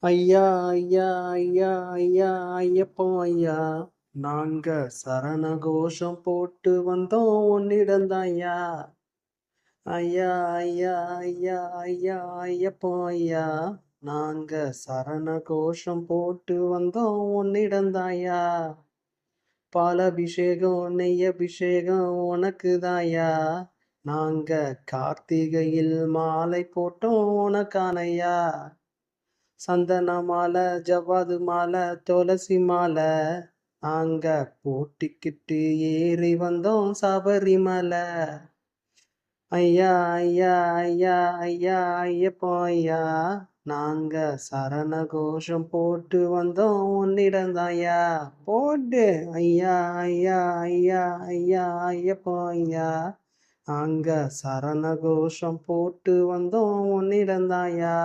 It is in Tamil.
ஐயா ஐயா ஐயா ஐயா ஐயப்போ ஐயா, நாங்க சரண கோஷம் போட்டு வந்தோம் உன்னிடம்தாய்யா. ஐயா ஐயா ஐயா ஐயா ஐயப்போ ஐயா, நாங்க சரண கோஷம் போட்டு வந்தோம் உன்னிடம்தாய்யா. பாலபிஷேகம் நெய் அபிஷேகம் உனக்குதாய்யா, நாங்க கார்த்திகையில் மாலை போட்டோம் உனக்கானையா. சந்தன மாலை, ஜவ்வாது மாலை, துளசி மாலை, நாங்க போட்டிக்கிட்டு ஏறி வந்தோம் சபரிமலை. ஐயா ஐயா ஐயா ஐயா ஐயப்போ ஐயா, நாங்க சரண கோஷம் போட்டு வந்தோம் உன்னிடம்தாய்யா. போட்டு ஐயா ஐயா ஐயா ஐயா ஐயப்போ ஐயா, நாங்க சரண கோஷம் போட்டு வந்தோம் உன்னிடம்தாய்யா.